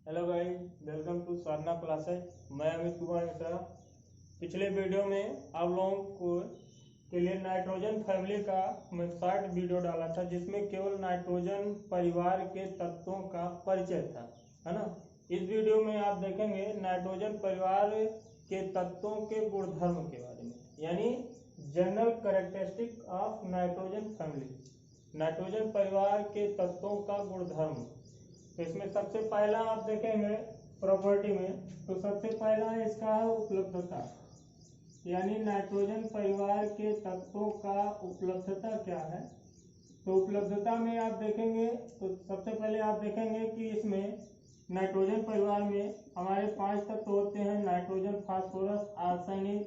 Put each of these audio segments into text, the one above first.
Hello guys, welcome to Sadhana classes. मैं अमित कुमार मिश्रा। पिछले video में आप लोगों को के लिए नाइट्रोजन फैमिली का मैं शॉर्ट वीडियो डाला था, जिसमें केवल नाइट्रोजन परिवार के तत्वों का परिचय था, है ना। इस वीडियो में आप देखेंगे नाइट्रोजन परिवार के तत्वों के गुणधर्म के बारे में, यानी general characteristic of nitrogen family, nitrogen परिवार के तत्वों का गुणधर्म। तो इसमें सबसे पहला आप देखेंगे प्रॉपर्टी में, तो सबसे पहला इसका है उपलब्धता, यानी नाइट्रोजन परिवार के तत्वों का उपलब्धता क्या है। तो उपलब्धता में आप देखेंगे तो सबसे पहले आप देखेंगे कि इसमें नाइट्रोजन परिवार में हमारे 5 तत्व होते हैं: नाइट्रोजन, फास्फोरस, आर्सेनिक,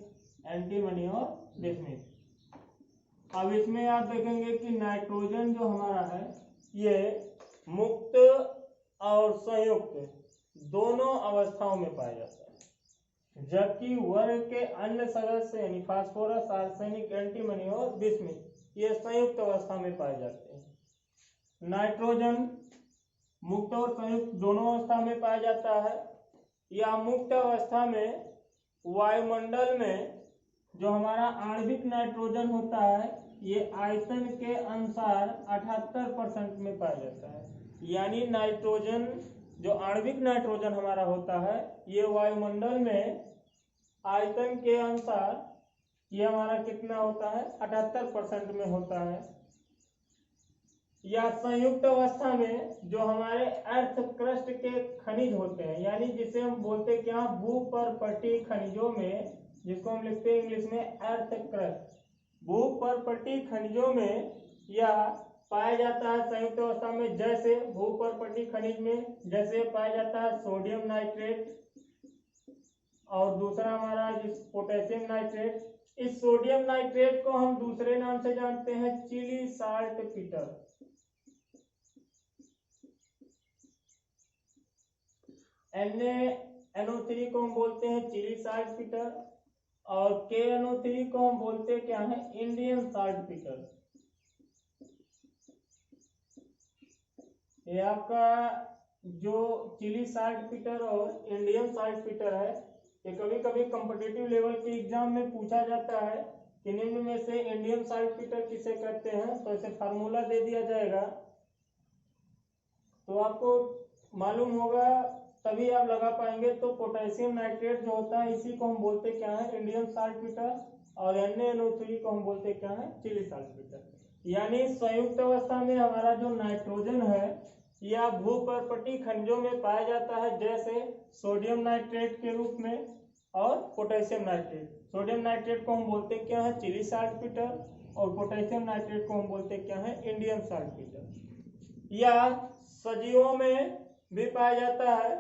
एंटीमनी और बिस्मुथ। अब इसमें आप देखेंगे कि नाइट्रोजन जो हमारा है ये मुक्त और संयुक्त दोनों अवस्थाओं में पाया जाता है, जबकि वर्ग के अन्य सदस्य यानी फास्फोरस, आर्सेनिक, एंटीमनी और बिस्मुथ ये संयुक्त अवस्था में पाए जाते हैं। नाइट्रोजन मुक्त और संयुक्त दोनों अवस्था में पाया जाता है। या मुक्त अवस्था में वायुमंडल में जो हमारा आणविक नाइट्रोजन होता है ये आयतन के अनुसार 78% में पाया जाता है। यानी नाइट्रोजन जो आणविक नाइट्रोजन हमारा होता है ये वायुमंडल में आयतन के अनुसार ये हमारा कितना होता है, 78% में होता है। या संयुक्त अवस्था में जो हमारे अर्थ क्रस्ट के खनिज होते हैं, यानी जिसे हम बोलते क्या, भूपर्पटीय खनिजों में, जिसको हम लिखते हैं इंग्लिश में अर्थ क्रस्ट, भूपर्पटीय खनिजों में यह पाया जाता है संयुक्त अवस्था में। जैसे भूपर्पटीय खनिज में जैसे पाया जाता है सोडियम नाइट्रेट, और दूसरा हमारा जिस पोटेशियम नाइट्रेट। इस सोडियम नाइट्रेट को हम दूसरे नाम से जानते हैं चिली साल्ट पीटर। NaNO3 को हम बोलते हैं चिली साल्ट पीटर, और KNO3 को हम बोलते क्या है, इंडियन साल्ट पीटर। ये आपका जो चिली साल्ट पीटर और इंडियन साल्ट पीटर है, ये कभी कभी कॉम्पिटिटिव लेवल के एग्जाम में पूछा जाता है कि निम्न में से इंडियन साल्ट पीटर किसे कहते हैं। तो इसे फार्मूला दे दिया जाएगा तो आपको मालूम होगा, तभी आप लगा पाएंगे। तो पोटेशियम नाइट्रेट जो होता है इसी को हम बोलते क्या है, इंडियन साल्ट पीटर, और NaNO3 को हम बोलते क्या है, चिली साल्ट पीटर। यानी संयुक्त अवस्था में हमारा जो नाइट्रोजन है यह भूपर्पटीय खनिजों में पाया जाता है, जैसे सोडियम नाइट्रेट के रूप में और पोटेशियम नाइट्रेट। सोडियम नाइट्रेट को हम बोलते क्या है, चिली साल्ट पीटर, और पोटेशियम नाइट्रेट को हम बोलते क्या है, इंडियन साल्ट पीटर। या सजीवों में भी पाया जाता है।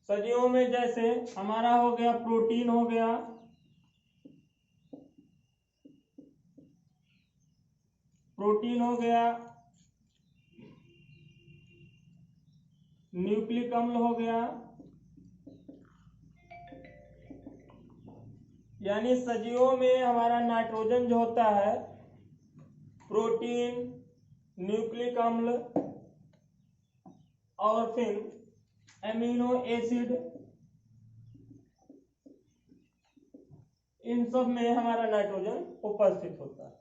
सजीवों में जैसे हमारा हो गया प्रोटीन, हो गया न्यूक्लिक अम्ल हो गया। यानी सजीवों में हमारा नाइट्रोजन जो होता है प्रोटीन, न्यूक्लिक अम्ल और फिर एमिनो एसिड, इन सब में हमारा नाइट्रोजन उपस्थित होता है।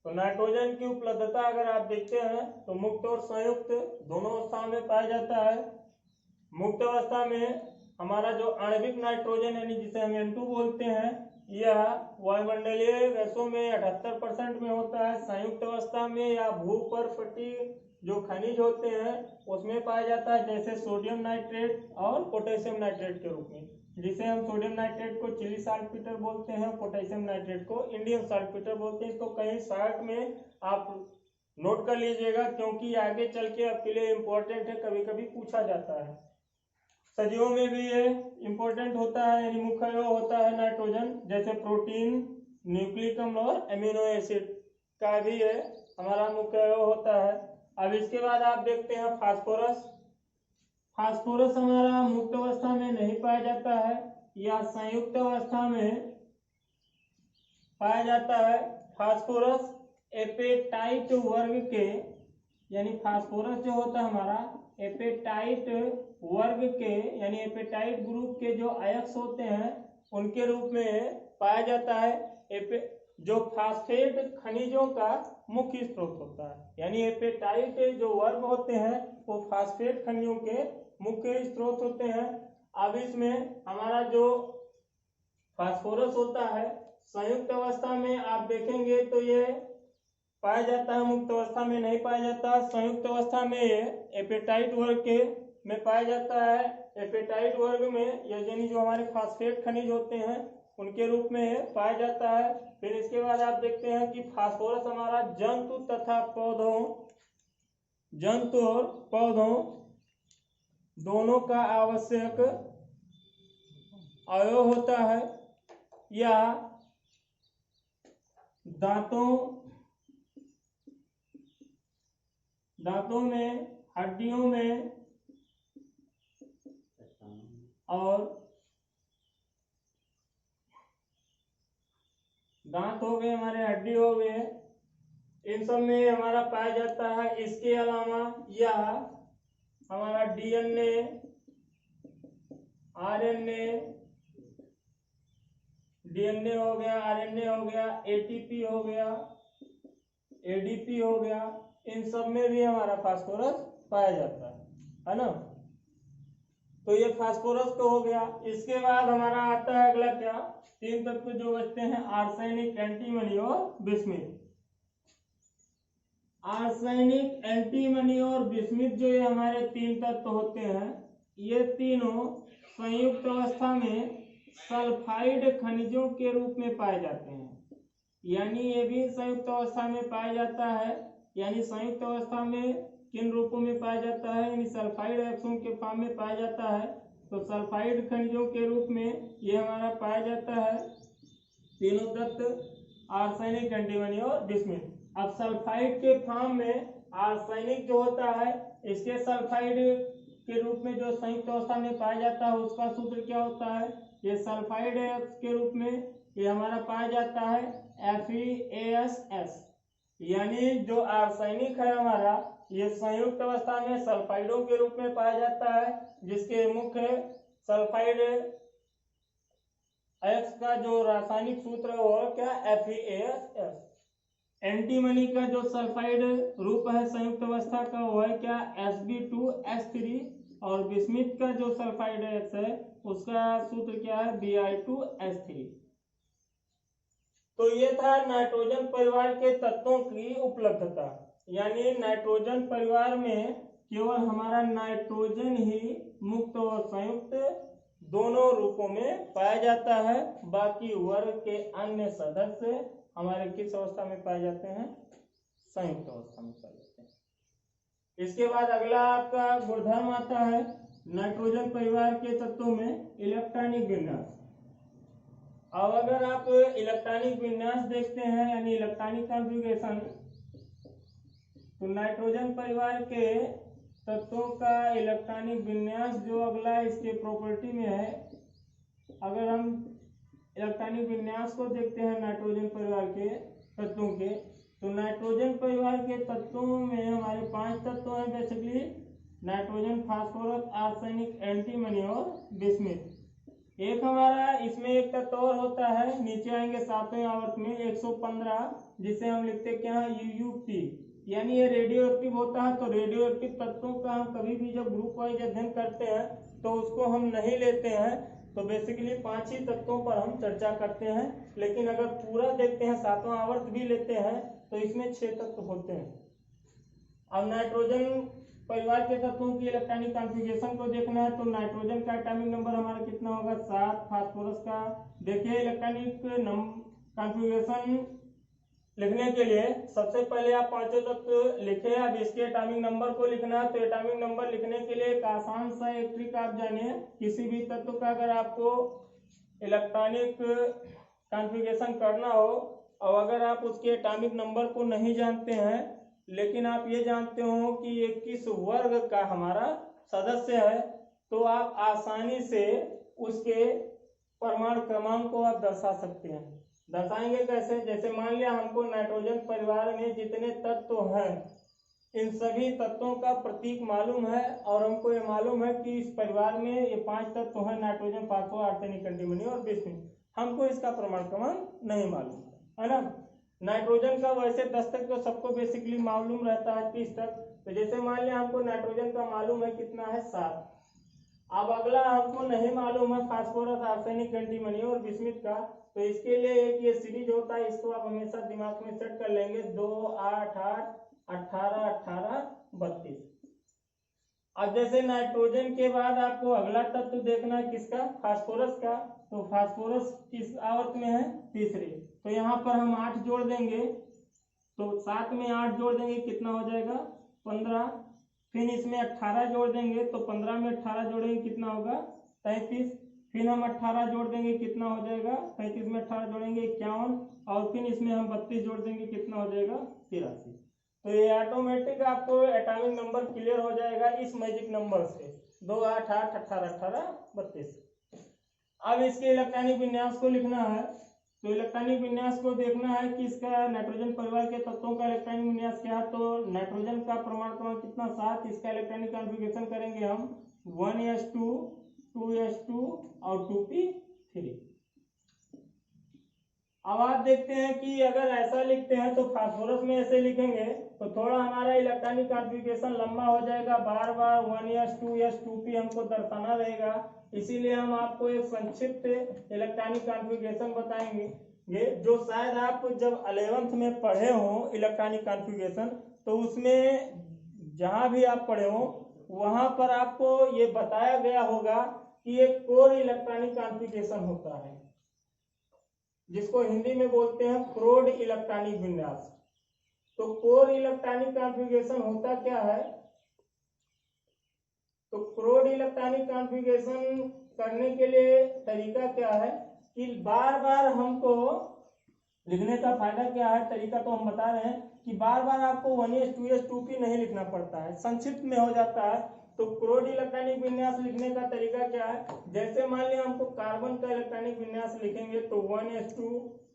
तो नाइट्रोजन की उपलब्धता अगर आप देखते हैं तो मुक्त और संयुक्त दोनों अवस्था में पाया जाता है। मुक्त अवस्था में हमारा जो आणविक नाइट्रोजन यानी जिसे हम N2 बोलते हैं यह वायुमंडलीय गैसों में 78% में होता है। संयुक्त अवस्था में या भूपर्पटीय जो खनिज होते हैं उसमें पाया जाता है, जैसे सोडियम नाइट्रेट और पोटेशियम नाइट्रेट के रूप में, जिसे हम सोडियम नाइट्रेट को चिली साल्ट पीटर बोलते हैं, पोटेशियम नाइट्रेट को इंडियन साल्ट पीटर बोलते हैं। इसको कहीं शॉर्ट में आप नोट कर लीजिएगा, क्योंकि आगे चल के आपके लिए इम्पोर्टेंट है, कभी कभी पूछा जाता है। सजीवों में भी ये इम्पोर्टेंट होता है, यानी मुख्य होता है नाइट्रोजन, जैसे प्रोटीन, न्यूक्लिक अम्ल और एमिनो एसिड का भी है हमारा मुख्य होता है। अब इसके बाद आप देखते हैं फास्फोरस। फास्फोरस हमारा मुक्त अवस्था में नहीं पाया जाता है, या संयुक्त अवस्था में पाया जाता है। फास्फोरस एपेटाइट वर्ग के यानी फास्फोरस जो होता है हमारा एपेटाइट वर्ग के यानी एपेटाइट ग्रुप के जो अयस्क होते हैं उनके रूप में पाया जाता है। जो फास्फेट खनिजों का मुख्य स्रोत होता है, यानी एपेटाइट जो वर्ग होते हैं वो फास्फेट खनिजों के मुख्य स्रोत होते हैं। अब इसमें हमारा जो फास्फोरस होता है संयुक्त अवस्था में आप देखेंगे तो ये पाया जाता है, मुक्त अवस्था में नहीं पाया जाता। संयुक्त अवस्था में ये एपेटाइट वर्ग के में पाया जाता है। एपेटाइट वर्ग में यानी जो हमारे फास्फेट खनिज होते हैं उनके रूप में पाया जाता है। फिर इसके बाद आप देखते हैं कि फास्फोरस हमारा जंतु तथा पौधों, जंतु और पौधों दोनों का आवश्यक अवयव होता है, या दांतों में, हड्डियों में और दांत हो गए, हमारे हड्डी हो गए, इन सब में हमारा पाया जाता है। इसके अलावा यह हमारा डीएनए, आरएनए, डीएनए हो गया, आरएनए हो गया, एटीपी हो गया, एडीपी हो गया, इन सब में भी हमारा फास्फोरस पाया जाता है ना। तो ये फास्फोरस तो हो गया। इसके बाद हमारा आता है अगला क्या, तीन तत्व जो बचते हैं आर्सेनिक, एंटीमनी और बिस्मिथ। आर्सेनिक, एंटीमनी और बिस्मिथ जो ये हमारे तीन तत्व होते हैं, ये तीनों संयुक्त अवस्था में सल्फाइड खनिजों के रूप में पाए जाते हैं। यानी ये भी संयुक्त अवस्था में पाया जाता है। यानी संयुक्त अवस्था में किन रूपों में पाया जाता है, यानी सल्फाइड आयनों के फॉर्म में पाया जाता है। तो सल्फाइड खनिजों के रूप में ये हमारा पाया जाता है तीनों तत्व आर्सेनिक, एंटीमनी और बिस्मिथ। अब सल्फाइड के फॉर्म में आर्सेनिक जो होता है, इसके सल्फाइड के रूप में जो संयुक्त अवस्था में पाया जाता है उसका सूत्र क्या होता है, ये सल्फाइड के रूप में ये हमारा पाया जाता है FeASS। यानी जो आर्सेनिक है हमारा ये संयुक्त अवस्था में सल्फाइडों के रूप में पाया जाता है, जिसके मुख्य सल्फाइड अयस्क का जो रासायनिक सूत्र है वो क्या, FeASS। एंटीमनी का जो सल्फाइड रूप है संयुक्त अवस्था का वो है क्या, Sb2S3। और बिस्मिथ का जो सल्फाइड अयस्क है उसका सूत्र क्या है, Bi2S3। तो ये था नाइट्रोजन परिवार के तत्वों की उपलब्धता। यानी नाइट्रोजन परिवार में केवल हमारा नाइट्रोजन ही मुक्त और संयुक्त दोनों रूपों में पाया जाता है। बाकी वर्ग के अन्य सदस्य हमारे किस अवस्था में पाए जाते हैं, संयुक्त अवस्था में पाए जाते हैं। इसके बाद अगला आपका गुणधर्म आता है नाइट्रोजन परिवार के तत्वों में इलेक्ट्रॉनिक विन्यास। अब अगर आप इलेक्ट्रॉनिक विन्यास देखते हैं यानी इलेक्ट्रॉनिक कॉन्फ़िगरेशन, तो नाइट्रोजन परिवार के तत्वों का इलेक्ट्रॉनिक विन्यास जो अगला इसके प्रॉपर्टी में है, अगर हम इलेक्ट्रॉनिक विन्यास को देखते हैं नाइट्रोजन परिवार के तत्वों के, तो नाइट्रोजन परिवार के तत्वों में हमारे 5 तत्व हैं basically, nitrogen, phosphorus, arsenic, antimony और बिस्मिथ। एक हमारा इसमें एक तत्व और होता है, नीचे आएंगे 7वें आवर्त में 115, जिसे हम लिखते क्या है, UUP, यानी ये रेडियो एक्टिव होता है। तो रेडियो एक्टिव तत्वों का हम कभी भी जब ग्रुप वाइज अध्ययन करते हैं तो उसको हम नहीं लेते हैं। तो बेसिकली 5 ही तत्वों पर हम चर्चा करते हैं, लेकिन अगर पूरा देखते हैं 7वां आवर्त भी लेते हैं तो इसमें 6 तत्व होते हैं। अब नाइट्रोजन परिवार के तत्वों की इलेक्ट्रॉनिक कॉन्फ़िगरेशन को देखना है, तो नाइट्रोजन का एटॉमिक नंबर हमारा कितना होगा, 7। फास्फोरस का देखिए इलेक्ट्रॉनिक कॉन्फ़िगरेशन लिखने के लिए सबसे पहले आप 5 तत्व लिखे। अब इसके एटॉमिक नंबर को लिखना है, तो एटॉमिक नंबर लिखने के लिए एक आसान सा एक ट्रिक आप जानिए। किसी भी तत्व का अगर आपको इलेक्ट्रॉनिक कॉन्फ़िगरेशन करना हो और अगर आप उसके एटॉमिक नंबर को नहीं जानते हैं, लेकिन आप ये जानते हो कि ये किस वर्ग का हमारा सदस्य है, तो आप आसानी से उसके परमाणु क्रमांक को आप दर्शा सकते हैं। दर्शाएंगे कैसे, जैसे मान लिया हमको नाइट्रोजन परिवार में जितने तत्व हैं इन सभी तत्वों का प्रतीक मालूम है और हमको ये मालूम है कि इस परिवार में ये 5 तत्व हैं, नाइट्रोजन, फास्फोरस, आर्सेनिक, एंटीमनी और बिस्मुथ। हमको इसका प्रमाण क्रमांक नहीं मालूम है ना। नाइट्रोजन का वैसे 10 तक तो सबको बेसिकली मालूम रहता है, 30 तक। तो जैसे मान लिया हमको नाइट्रोजन का मालूम है कितना है 7। अब अगला हमको नहीं मालूम है फास्फोरस, आर्सेनिक, एंटीमनी और बिस्मुथ का। तो इसके लिए एक ये सीरीज होता है, इसको आप हमेशा दिमाग में सेट कर लेंगे, 2 8 8 18 18 32। अब जैसे नाइट्रोजन के बाद आपको अगला तत्व देखना है किसका, फास्फोरस का। तो फास्फोरस किस आवर्त में है, तीसरे। तो यहाँ पर हम 8 जोड़ देंगे, तो 7 में 8 जोड़ देंगे कितना हो जाएगा 15। फिर इसमें 18 जोड़ देंगे, तो 15 में 18 जोड़ेंगे कितना होगा 33। फिर हम 18 जोड़ देंगे कितना हो जाएगा 33 में 18 जोड़ेंगे 51। और फिर इसमें हम 32 जोड़ देंगे कितना हो जाएगा 83। तो ये ऑटोमेटिक आपको एटॉमिक नंबर क्लियर हो जाएगा इस मैजिक नंबर से, 2 8 8 18 18 32। अब इसके इलेक्ट्रॉनिक विन्यास को लिखना है। तो इलेक्ट्रॉनिक विन्यास को देखना है कि इसका नाइट्रोजन परिवार के तत्वों का इलेक्ट्रॉनिक विन्यास क्या है। तो नाइट्रोजन का परमाणु क्रमांक कितना 7, इसका इलेक्ट्रॉनिक कॉन्फ़िगरेशन करेंगे हम 1s2 2s2 और 2p3। अब आप देखते हैं कि अगर ऐसा लिखते हैं तो फास्फोरस में ऐसे लिखेंगे तो थोड़ा हमारा इलेक्ट्रॉनिक कॉन्फ़िगरेशन लंबा हो जाएगा, बार बार 1s 2s 2p हमको दर्शाना रहेगा। इसीलिए हम आपको एक संक्षिप्त इलेक्ट्रॉनिक कॉन्फ़िगरेशन बताएंगे, जो शायद आप जब 11th में पढ़े हो इलेक्ट्रॉनिक कॉन्फ़िगरेशन, तो उसमें जहां भी आप पढ़े हो वहां पर आपको ये बताया गया होगा कि एक कोर इलेक्ट्रॉनिक कॉन्फ़िगरेशन होता है, जिसको हिंदी में बोलते हैं क्रोड इलेक्ट्रॉनिक विन्यास। तो कोर इलेक्ट्रॉनिक कॉन्फ़िगरेशन होता क्या है, तो क्रोड इलेक्ट्रॉनिक कॉन्फ़िगरेशन करने के लिए तरीका क्या है कि बार बार हमको लिखने का फायदा क्या है, तरीका तो हम बता रहे हैं कि बार बार आपको 1s 2s 2p नहीं लिखना पड़ता है, संक्षिप्त में हो जाता है। तो क्रोड इलेक्ट्रॉनिक विन्यास लिखने का तरीका क्या है, जैसे मान लिया हमको कार्बन का इलेक्ट्रॉनिक विन्यास लिखेंगे तो 1s2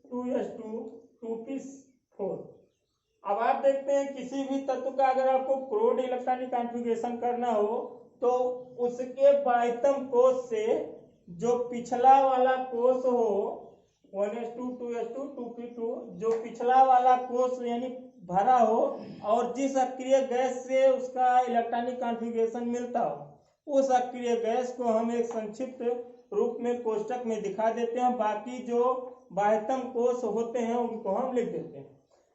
2s2 2p4। अब आप देखते हैं किसी भी तत्व का अगर आपको क्रोड इलेक्ट्रॉनिक कॉन्फ़िगरेशन करना हो तो उसके बाह्यतम कोश से जो पिछला वाला कोश हो 1s2 2s2 2p2, जो पिछला वाला कोश यानी भरा हो और जिस अक्रिय गैस से उसका इलेक्ट्रॉनिक कॉन्फ़िगरेशन मिलता हो उस अक्रिय गैस को हम एक संक्षिप्त रूप में कोष्टक में दिखा देते हैं। बाकी जो बाह्यतम कोश होते हैं उनको हम लिख देते हैं।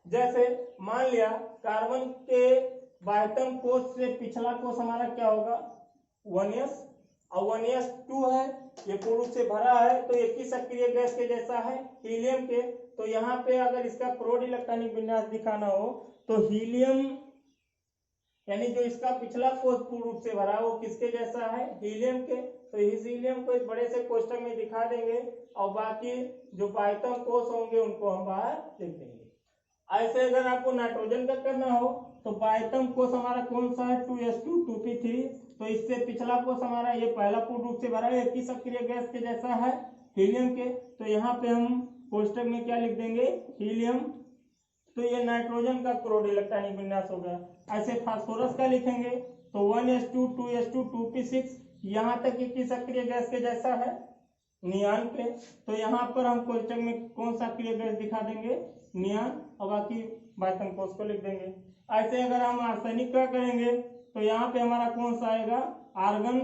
जैसे मान लिया कार्बन के बाह्यतम कोश से पिछला कोश हमारा क्या होगा 1s, और 1s2 है, ये पूर्ण से भरा है, तो ये किस अक्रिय गैस के जैसा है, हीलियम के। तो यहाँ पे अगर इसका क्रोड इलेक्ट्रॉनिक विन्यास दिखाना हो तो हीलियम यानी जो इसका पिछला कोश पूर्ण रूप से भरा वो किसके जैसा है, हीलियम के। तो इस हीलियम को एक बड़े से कोष्टक में दिखा देंगे और बाकी जो बाह्यतम कोश होंगे उनको हम बाहर लिख देंगे। ऐसे अगर आपको नाइट्रोजन का करना हो तो बाह्यतम कोश हमारा कौन सा है 2s2 2p3। तो इससे पिछला कोश हमारा ये पहला पूर्ण रूप से भरा है, किस अक्रिय गैस के जैसा है, हीलियम के। तो यहाँ पे हम कोष्टक में क्या लिख देंगे, हीलियम। तो ये नाइट्रोजन का क्रोड इलेक्ट्रॉनिक विन्यास हो गया। ऐसे फास्फोरस का लिखेंगे तो 1s2 2s2 2p6, यहाँ तक कि किस अक्रिय गैस के जैसा है, नियान के। तो यहाँ पर हम कोष्टक में कौन सा अक्रिय गैस दिखा देंगे, नियान, और बाकी बाह्यतम कोश को लिख देंगे। ऐसे अगर हम आर्सेनिक का करेंगे तो यहाँ पे हमारा कौन सा आएगा, आर्गन।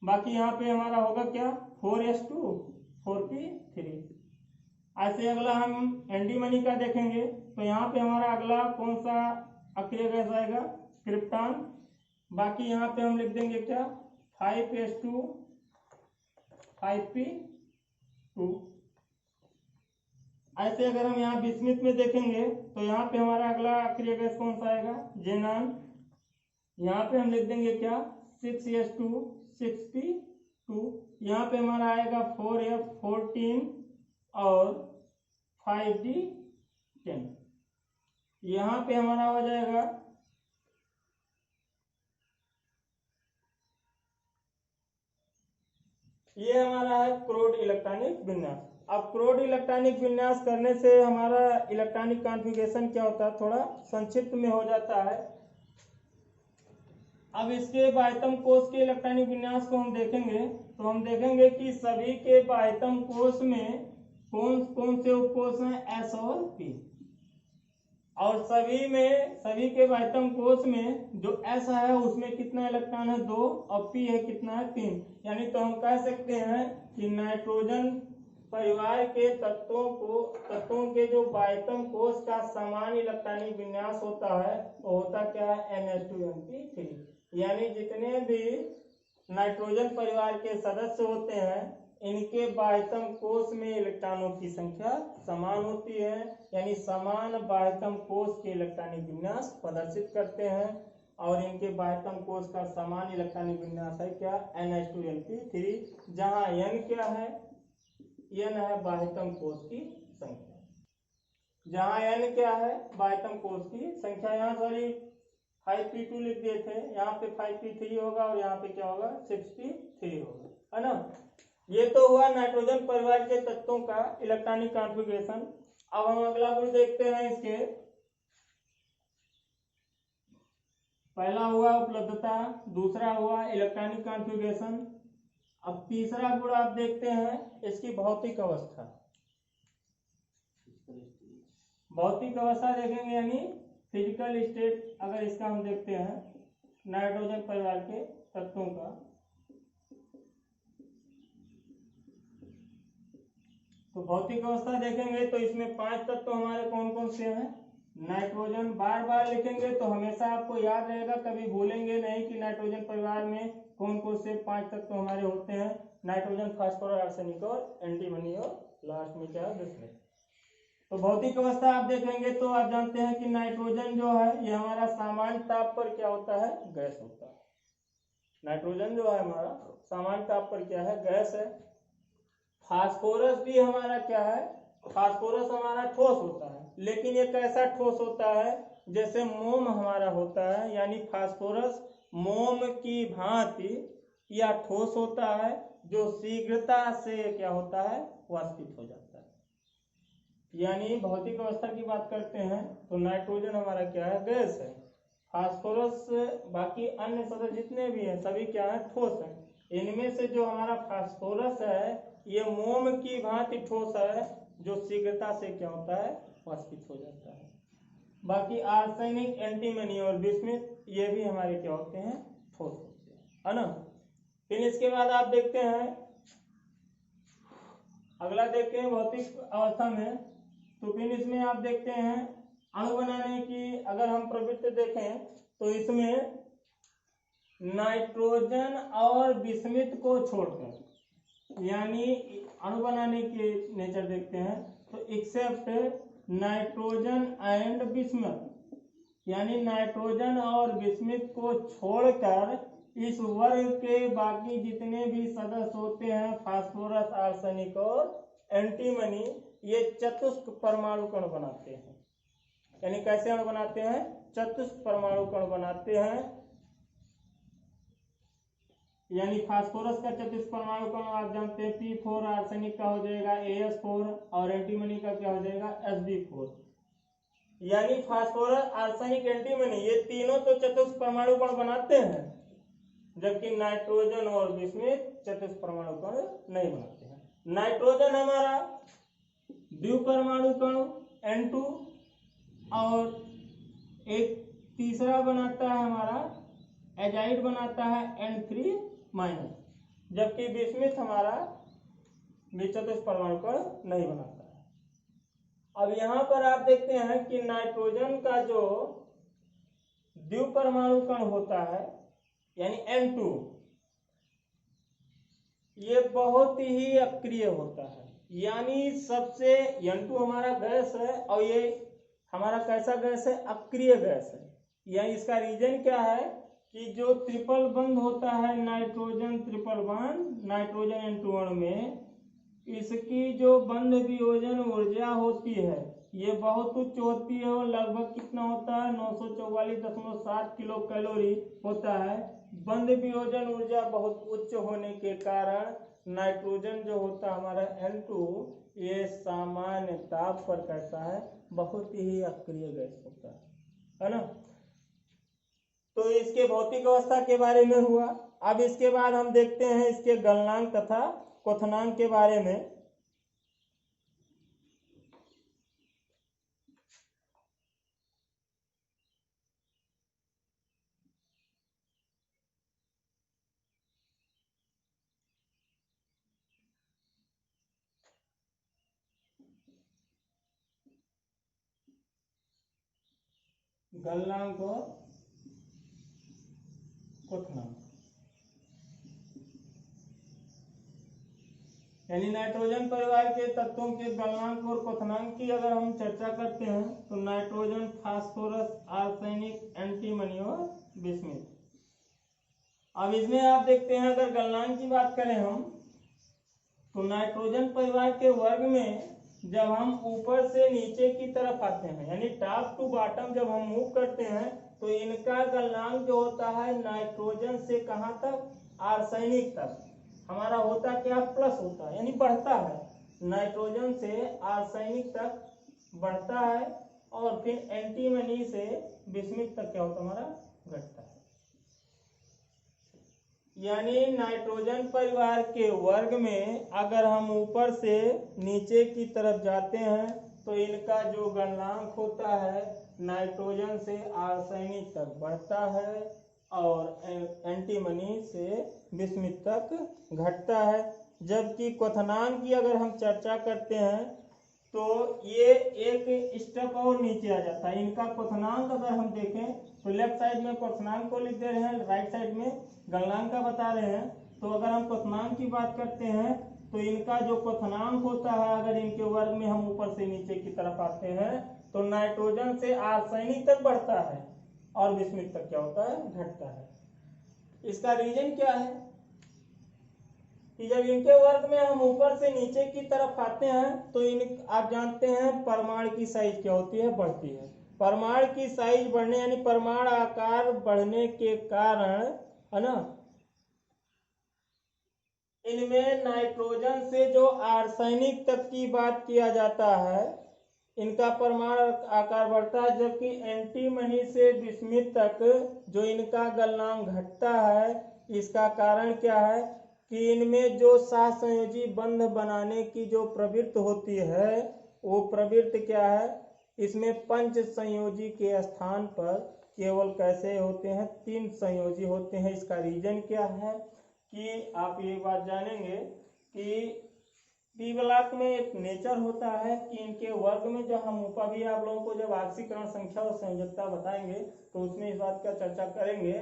बाकी यहाँ पे हमारा होगा क्या 4s2 4p3। ऐसे अगला हम एंटीमनी का देखेंगे तो यहाँ पे हमारा अगला कौन सा अक्रिय गैस आएगा, क्रिप्टॉन। बाकी यहाँ पे हम लिख देंगे क्या 5s2 5p2। ऐसे अगर हम यहाँ बिस्मिथ में देखेंगे तो यहाँ पे हमारा अगला अक्रिय गैस कौन सा आएगा, जेनान। यहाँ पे हम लिख देंगे क्या 6s2 6p2। यहाँ पे हमारा आएगा 4f14 और 5d10। यहाँ पे हमारा हो जाएगा ये हमारा है क्रोड इलेक्ट्रॉनिक विन्यास। अब क्रोड इलेक्ट्रॉनिक विन्यास करने से हमारा इलेक्ट्रॉनिक कॉन्फ़िगरेशन क्या होता है, थोड़ा संक्षिप्त में हो जाता है। अब इसके बाह्यतम कोश के इलेक्ट्रॉनिक विन्यास को हम देखेंगे तो हम देखेंगे कि सभी के बाह्यतम कोश में कौन कौन से उपकोष हैं, एस और पी। और सभी के बाह्यतम कोश में जो एस है उसमें कितना इलेक्ट्रॉन है, 2, और पी है कितना है, 3। यानी तो हम कह सकते हैं कि नाइट्रोजन परिवार के तत्वों के जो बाह्यतम कोश का समान इलेक्ट्रॉनिक विन्यास होता है वो होता क्या है, NH2NP3। यानी जितने भी नाइट्रोजन परिवार के सदस्य होते हैं इनके बाह्यतम कोश में इलेक्ट्रॉनों की संख्या समान होती है, यानी समान बाह्यतम कोश के इलेक्ट्रॉनिक विन्यास प्रदर्शित करते हैं। और इनके बाह्यतम कोश का समान इलेक्ट्रॉनिक विन्यास है क्या, NH2NP3, जहां N क्या है, N है बाह्यतम कोश की संख्या। जहां N क्या है, बाह्यतम कोश की संख्या। यहाँ सॉरी 5p2 लिख दिए थे, यहाँ पे 5p3 होगा और यहाँ पे क्या होगा, 6p3 होगा, है ना। ये तो हुआ नाइट्रोजन परिवार के तत्वों का इलेक्ट्रॉनिक कॉन्फ़िगरेशन। अब हम अगला गुण देखते हैं इसके। पहला हुआ उपलब्धता, दूसरा हुआ इलेक्ट्रॉनिक कॉन्फ़िगरेशन। अब तीसरा गुण आप देखते हैं इसकी भौतिक अवस्था। भौतिक अवस्था देखेंगे यानी फिजिकल स्टेट। अगर इसका हम देखते हैं नाइट्रोजन परिवार के तत्वों का, तो भौतिक अवस्था देखेंगे तो इसमें 5 तत्व हमारे कौन कौन से हैं। नाइट्रोजन बार बार लिखेंगे तो हमेशा आपको याद रहेगा, कभी भूलेंगे नहीं कि नाइट्रोजन परिवार में कौन कौन से 5 तत्व हमारे होते हैं। नाइट्रोजन, फास्फोरस, आर्सेनिक और एंटीमनी, और लास्ट में क्या है, बिस्मुथ। तो भौतिक अवस्था आप देखेंगे तो आप जानते हैं कि नाइट्रोजन जो है ये हमारा सामान्य ताप पर क्या होता है, गैस होता है। नाइट्रोजन जो है हमारा सामान्य ताप पर क्या है, गैस है। फास्फोरस भी हमारा क्या है, फास्फोरस हमारा ठोस होता है, लेकिन ये कैसा ठोस होता है, जैसे मोम हमारा होता है, यानी फास्फोरस मोम की भांति या ठोस होता है जो शीघ्रता से क्या होता है, वाष्पित हो जाता है। यानी भौतिक अवस्था की बात करते हैं तो नाइट्रोजन हमारा क्या है, गैस है। फास्फोरस, बाकी अन्य सदस्य जितने भी हैं सभी क्या है, ठोस है। इनमें से जो हमारा फास्फोरस है ये मोम की भांति ठोस है जो शीघ्रता से क्या होता है, वाष्पित हो जाता है। बाकी आर्सेनिक, एंटीमनी और बिस्मुथ ये भी हमारे क्या होते हैं, ठोस होते हैं, है ना। फिर इसके बाद आप देखते हैं, अगला देखते हैं भौतिक अवस्था में। तो फिर इसमें आप देखते हैं अणु बनाने की अगर हम प्रवृत्ति देखें तो इसमें नाइट्रोजन और बिस्मुथ को छोड़कर, यानी अणु बनाने के नेचर देखते हैं तो एक्सेप्ट नाइट्रोजन एंड बिस्मुथ, यानी नाइट्रोजन और बिस्मुथ को छोड़कर इस वर्ग के बाकी जितने भी सदस्य होते हैं, फास्फोरस, आर्सेनिक और एंटीमनी, ये चतुष्क परमाणु कण बनाते हैं। यानी कैसे अणु बनाते हैं, चतुष्क परमाणु कण बनाते हैं। यानी फास्फोरस का चतुष्क परमाणु कण आप जानते हैं P4, आर्सेनिक का हो जाएगा AS4 और एंटीमनी का क्या हो जाएगा, SB4। यानी फास्फोरस, आर्सेनिक, एंटीमनी ये तीनों तो चतुष्क परमाणु कण बनाते हैं, जबकि नाइट्रोजन और बिस्मुथ चतुष्क परमाणु कण नहीं बनाते हैं। नाइट्रोजन हमारा द्विपरमाणु कण N2 और एक तीसरा बनाता है हमारा एजाइड बनाता है N3-, जबकि बिस्मुथ हमारा चतुष्क परमाणु कण नहीं बनाता है। अब यहां पर आप देखते हैं कि नाइट्रोजन का जो द्विपरमाणु कण होता है यानी N2, ये बहुत ही अक्रिय होता है। यानी सबसे N2 हमारा गैस है और ये हमारा कैसा गैस है, अक्रिय गैस है। यानी इसका रीजन क्या है कि जो ट्रिपल बंध होता है नाइट्रोजन ट्रिपल बंध नाइट्रोजन N2 अणु में, इसकी जो बंध वियोजन ऊर्जा होती है ये बहुत उच्च होती है और लगभग कितना होता है, 944.7 किलो कैलोरी होता है। बंध वियोजन ऊर्जा बहुत उच्च होने के कारण नाइट्रोजन जो होता है हमारा N2 ये सामान्य ताप पर कैसा है, बहुत ही अक्रिय गैस होता है ना। तो इसके भौतिक अवस्था के बारे में हुआ। अब इसके बाद हम देखते हैं इसके गलनांक तथा क्वथनांक के बारे में। गलनांक और क्वथनांक, यानी नाइट्रोजन परिवार के तत्वों के गलनांक और क्वथनांक की अगर हम चर्चा करते हैं तो नाइट्रोजन, फास्फोरस, आर्सेनिक, एंटीमनी और बिस्मिथ। अब इसमें आप देखते हैं अगर गलनांक की बात करें हम तो नाइट्रोजन परिवार के वर्ग में जब हम ऊपर से नीचे की तरफ आते हैं यानी टॉप टू बॉटम जब हम मूव करते हैं तो इनका गलनांक जो होता है नाइट्रोजन से कहां तक, आर्सेनिक तक हमारा होता क्या, प्लस होता है यानी बढ़ता है। नाइट्रोजन से आर्सेनिक तक बढ़ता है और फिर एंटीमनी से बिस्मिथ तक क्या होता है, हमारा घटता है। यानी नाइट्रोजन परिवार के वर्ग में अगर हम ऊपर से नीचे की तरफ जाते हैं तो इनका जो गलनांक होता है नाइट्रोजन से आर्सेनिक तक बढ़ता है और एंटीमनी से बिस्मिथ तक घटता है। जबकि क्वथनांक की अगर हम चर्चा करते हैं तो ये एक स्टेप और नीचे आ जाता है। इनका क्वथनांक अगर हम देखें तो लेफ्ट साइड में क्वथनांक को लिख दे रहे हैं, राइट साइड में गलनांक का बता रहे हैं। तो अगर हम क्वथनांक की बात करते हैं तो इनका जो क्वथनांक होता है अगर इनके वर्ग में हम ऊपर से नीचे की तरफ आते हैं तो नाइट्रोजन से आर्सेनिक तक बढ़ता है और बिस्मिथ तक क्या होता है, घटता है। इसका रीजन क्या है कि जब इनके वर्ग में हम ऊपर से नीचे की तरफ आते हैं तो आप जानते हैं परमाणु की साइज क्या होती है, बढ़ती है। परमाणु की साइज बढ़ने यानी परमाणु आकार बढ़ने के कारण है ना, इनमें नाइट्रोजन से जो आर्सेनिक तक की बात किया जाता है इनका परमाणु आकार बढ़ता है, जबकि एंटीमनी से बिस्मिथ तक जो इनका गलनांक घटता है। इसका कारण क्या है कि इनमें जो सहसंयोजी बंध बनाने की जो प्रवृत्ति होती है वो प्रवृत्ति क्या है, इसमें पंच संयोजी के स्थान पर केवल कैसे होते हैं, 3 संयोजी होते हैं। इसका रीजन क्या है कि आप ये बात जानेंगे कि पी ब्लॉक में एक नेचर होता है कि इनके वर्ग में जो हम ऊपर भी आप लोगों को जब ऑक्सीकरण संख्या और संयोजकता बताएंगे तो उसमें इस बात का चर्चा करेंगे।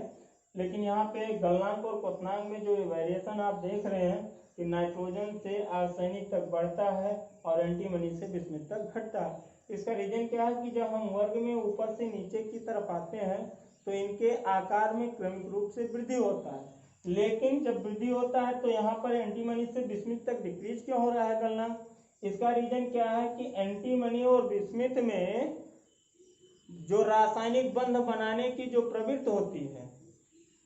लेकिन यहाँ पे गलनांक और क्वथनांक में जो वेरिएशन आप देख रहे हैं कि नाइट्रोजन से आर्सेनिक तक बढ़ता है और एंटीमनी से बिस्मिथ तक घटता है। इसका रीजन क्या है कि जब हम वर्ग में ऊपर से नीचे की तरफ आते हैं तो इनके आकार में क्रमिक रूप से वृद्धि होता है, लेकिन जब वृद्धि होता है तो यहाँ पर एंटीमनी से बिस्मिथ तक डिक्रीज क्यों हो रहा है गलनांक। इसका रीजन क्या है कि एंटीमनी और बिस्मिथ में जो रासायनिक बंध बनाने की जो प्रवृत्ति होती है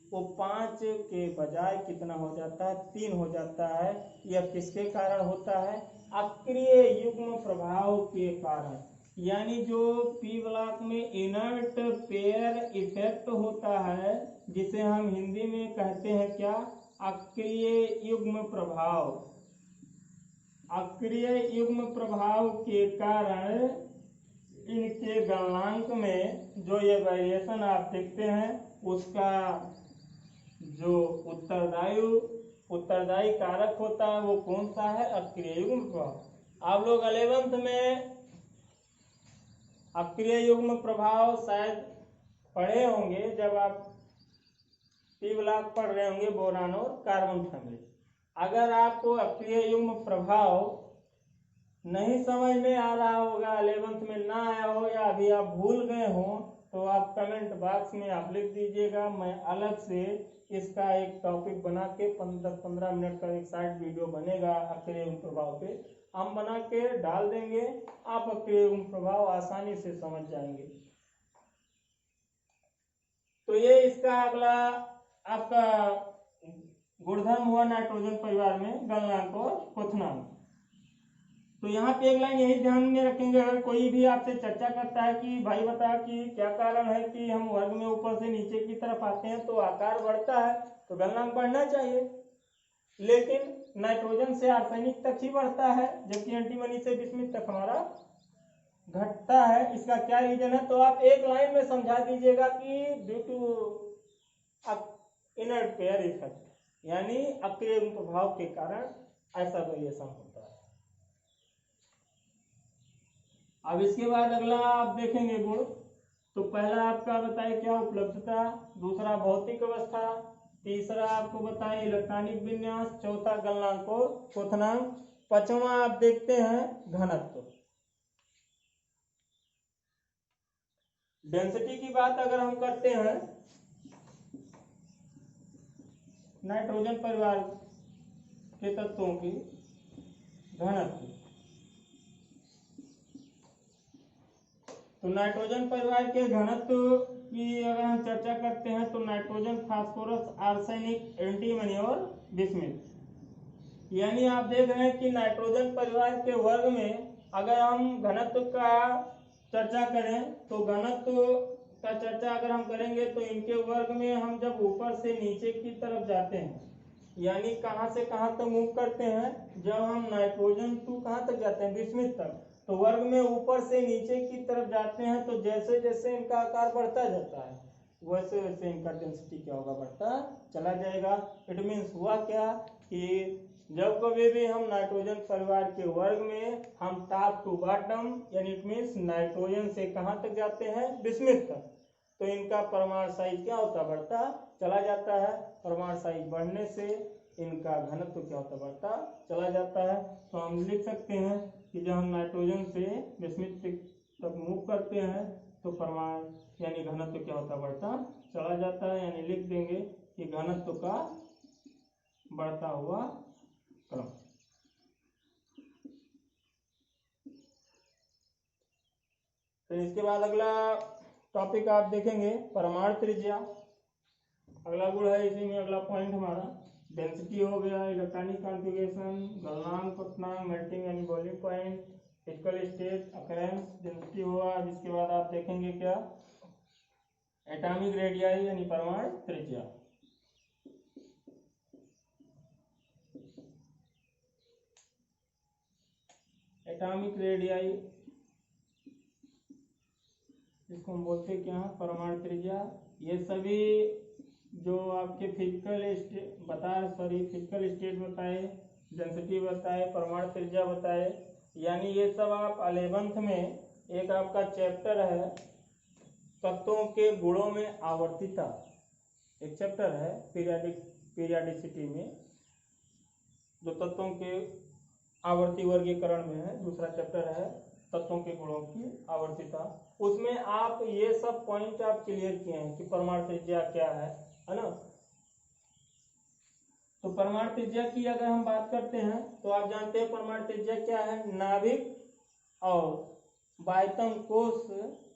वो 5 के बजाय कितना हो जाता है, 3 हो जाता है। यह किसके कारण होता है, अक्रिय युग्म प्रभाव के कारण। यानी जो पी ब्लॉक में इनर्ट पेयर इफेक्ट होता है जिसे हम हिंदी में कहते हैं क्या, अक्रिय युग्म प्रभाव। अक्रिय युग्म प्रभाव के कारण इनके गलनांक में जो ये वेरिएशन आप देखते हैं उसका जो उत्तरदायी कारक होता है वो कौन सा है, अक्रिय युग्म प्रभाव। आप लोग 11th में अक्रिय युग्म प्रभाव शायद पढ़े होंगे जब आप पी ब्लॉक पढ़ रहे होंगे, बोरान और कार्बन फैमिली। अगर आपको अक्रिय युग्म प्रभाव नहीं समझ में आ रहा होगा, 11th में ना आया हो या अभी आप भूल गए हो तो आप कमेंट बॉक्स में आप लिख दीजिएगा। मैं अलग से इसका एक टॉपिक बना के 15 मिनट का एक शार्ट वीडियो बनेगा अक्रिय युग्म प्रभाव पे, हम बना के डाल देंगे। आप अक्रिय युग्म प्रभाव आसानी से समझ जाएंगे। तो ये इसका अगला आपका गुणधर्म हुआ नाइट्रोजन परिवार में गलनांक और क्वथनांक। तो यहाँ पे एक लाइन यही ध्यान में रखेंगे, अगर कोई भी आपसे चर्चा करता है कि भाई बता कि क्या कारण है कि हम वर्ग में ऊपर से नीचे की तरफ तरफ आते हैं तो आकार बढ़ता है, तो गलनांक बढ़ना चाहिए, लेकिन नाइट्रोजन से आर्सेनिक तक ही बढ़ता है, जबकि एंटीमनी से बिस्मिथ तक हमारा घटता है। इसका क्या रीजन है? तो आप एक लाइन में समझा दीजिएगा कि due to inert pair effect, यानी अक्रिय प्रभाव के कारण ऐसा वेरिएशन होता है। अब इसके बाद अगला आप देखेंगे गुण। तो पहला आपका बताए क्या उपलब्धता, दूसरा भौतिक अवस्था, तीसरा आपको बताए इलेक्ट्रॉनिक विन्यास, चौथा गलनांक और क्वथनांक, पांचवा आप देखते हैं घनत्व। डेंसिटी की बात अगर हम करते हैं, नाइट्रोजन परिवार के तत्वों की घनत्व, तो नाइट्रोजन परिवार के घनत्व की अगर हम चर्चा करते हैं तो नाइट्रोजन, फास्फोरस, आर्सेनिक, एंटीमनी और बिस्मिथ, यानी आप देख रहे हैं कि नाइट्रोजन परिवार के वर्ग में अगर हम घनत्व का चर्चा करें तो घनत्व का चर्चा अगर हम करेंगे तो इनके वर्ग में हम जब ऊपर से नीचे की तरफ जाते हैं, यानी कहां से कहां तक मूव करते हैं, जब हम नाइट्रोजन टू कहां तक जाते हैं, बिस्मिथ तक, तो वर्ग में ऊपर से नीचे की तरफ जाते हैं, तो जैसे जैसे इनका आकार बढ़ता जाता है वैसे वैसे इनका डेंसिटी क्या होगा, बढ़ता चला जाएगा। इट मीन्स हुआ क्या कि जब कभी भी हम नाइट्रोजन परिवार के वर्ग में हम टॉप टू बॉटम, यानी इट मीन्स नाइट्रोजन से कहां तक जाते हैं, बिस्मिथ तक, तो इनका परमाणु साइज क्या होता, बढ़ता चला जाता है। परमाणु साइज बढ़ने से इनका घनत्व क्या होता, बढ़ता चला जाता है। तो हम लिख सकते हैं कि जब हम नाइट्रोजन से बिस्मिथ तक मूव करते हैं तो परमाणु यानी घनत्व क्या होता, बढ़ता चला जाता है, यानी लिख देंगे कि घनत्व का बढ़ता हुआ क्रम। तो इसके बाद अगला टॉपिक आप देखेंगे परमाणु त्रिज्या। अगला गुण है इसी में, अगला पॉइंट हमारा डेंसिटी हो गया, इलेक्ट्रॉनिक कॉन्फ़िगरेशन, गलनांक, क्वथनांक, मेल्टिंग यानी boiling point, physical state, occurrence, density हुआ। जिसके बाद आप देखेंगे क्या, एटॉमिक रेडियाई यानी परमाणु त्रिज्या। एटॉमिक रेडियाई इसको हम बोलते क्या है, परमाणु त्रिज्या। ये सभी जो आपके फिजिकल स्टेट बताए, डेंसिटी बताए, परमाणु त्रिज्या बताए, यानी ये सब आप 11th में एक आपका चैप्टर है तत्वों के गुणों में आवर्तिता, एक चैप्टर है पीरियाडिसिटी में, जो तत्वों के आवर्ती वर्गीकरण में है। दूसरा चैप्टर है तत्वों के गुणों की आवर्तिता, उसमें आप ये सब पॉइंट आप क्लियर किए हैं कि परमाणु त्रिज्या क्या है ना। तो परमाणु त्रिज्या की अगर हम बात करते हैं तो आप जानते हैं परमाणु त्रिज्या क्या है, नाभिक और बाह्यतम कोश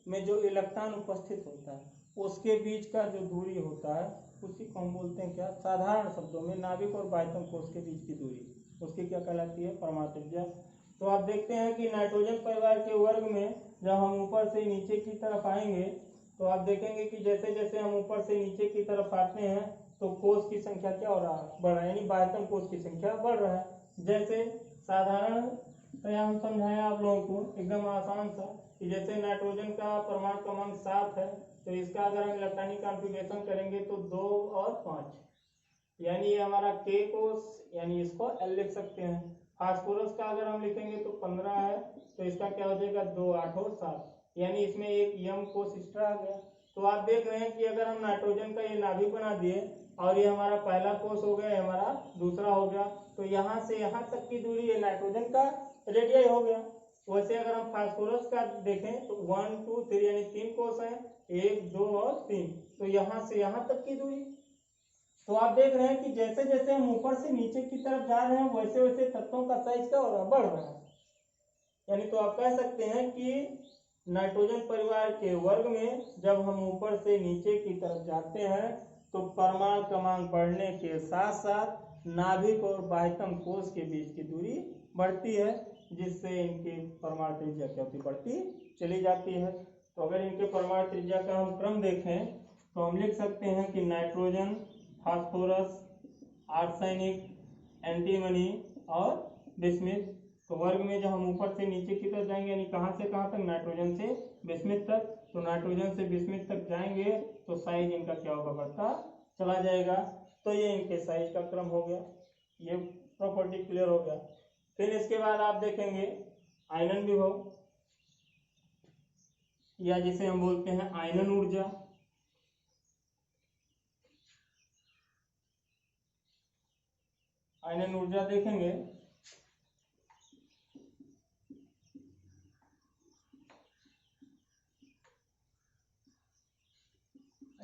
में जो इलेक्ट्रॉन उपस्थित होता है उसके बीच का जो दूरी होता है उसी को हम बोलते हैं क्या, साधारण शब्दों में नाभिक और बाह्यतम कोश के बीच की दूरी, उसकी क्या कहलाती है, परमाणु त्रिज्या। तो आप देखते हैं कि नाइट्रोजन परिवार के वर्ग में जब हम ऊपर से नीचे की तरफ आएंगे तो आप देखेंगे कि जैसे जैसे हम ऊपर से नीचे की तरफ आते हैं तो कोष की संख्या क्या हो रहा है, बढ़ रहा है, यानी बाह्यतम कोष की संख्या बढ़ रहा है। जैसे साधारण हम समझाएं आप लोगों को एकदम आसान सा कि जैसे नाइट्रोजन का परमाणु क्रमांक 7 है, तो इसका अगर हम इलेक्ट्रॉनिक कॉन्फ़िगरेशन करेंगे तो 2 और 5, यानी ये हमारा के कोष, यानी इसको L लिख सकते हैं। फास्फोरस का अगर हम लिखेंगे तो 15 है, तो इसका क्या हो जाएगा 2, 8 और 7, यानी इसमें एक यम कोष एक्स्ट्रा आ गया। तो आप देख रहे हैं कि अगर हम नाइट्रोजन का ये नाभिक बना दिए और ये हमारा पहला कोष हो गया, हमारा दूसरा हो गया, तो यहाँ से यहाँ तक की दूरी ये नाइट्रोजन का रेडियाई हो गया। वैसे अगर हम फास्फोरस का देखें तो 1, 2, 3 यानी 3 कोष है, 1, 2 और 3, तो यहाँ से यहाँ तक की दूरी। तो आप देख रहे हैं कि जैसे जैसे हम ऊपर से नीचे की तरफ जा रहे हैं वैसे वैसे तत्वों का साइज क्या हो रहा है, बढ़ रहा है। यानी तो आप कह सकते हैं कि नाइट्रोजन परिवार के वर्ग में जब हम ऊपर से नीचे की तरफ जाते हैं तो परमाणु क्रमांक बढ़ने के साथ साथ नाभिक और बाह्यतम कोष के बीच की दूरी बढ़ती है, जिससे इनकी परमाणु त्रिज्या क्या होती, बढ़ती चली जाती है। तो अगर इनके परमाणु त्रिज्या का हम क्रम देखें तो हम लिख सकते हैं कि नाइट्रोजन, फास्फोरस, आर्सेनिक, एंटीमनी और बिस्मिथ। तो वर्ग में जब हम ऊपर से नीचे की तरफ जाएंगे, यानी कहाँ से कहाँ तक, नाइट्रोजन से बिस्मिथ तक, तो नाइट्रोजन से बिस्मिथ तक जाएंगे तो साइज इनका क्या होगा, बढ़ता चला जाएगा। तो ये इनके साइज का क्रम हो गया, ये प्रॉपर्टी क्लियर हो गया। फिर इसके बाद आप देखेंगे आयनन विभव, या जिसे हम बोलते हैं आयनन ऊर्जा। आयनन ऊर्जा देखेंगे,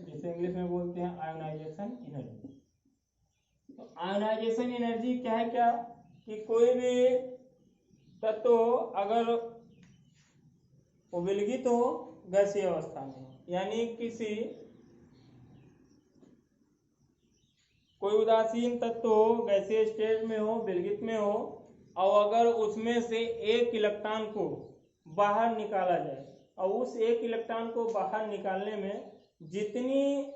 जिसे इंग्लिश में बोलते हैं आयोनाइजेशन एनर्जी। तो आयोनाइजेशन एनर्जी क्या है, क्या कि कोई भी तत्व अगर वो विलगित हो गैसीय अवस्था में, यानी किसी कोई उदासीन तत्व हो, गैसीय स्टेट में हो, विलगित में हो, और अगर उसमें से एक इलेक्ट्रॉन को बाहर निकाला जाए और उस एक इलेक्ट्रॉन को बाहर निकालने में जितनी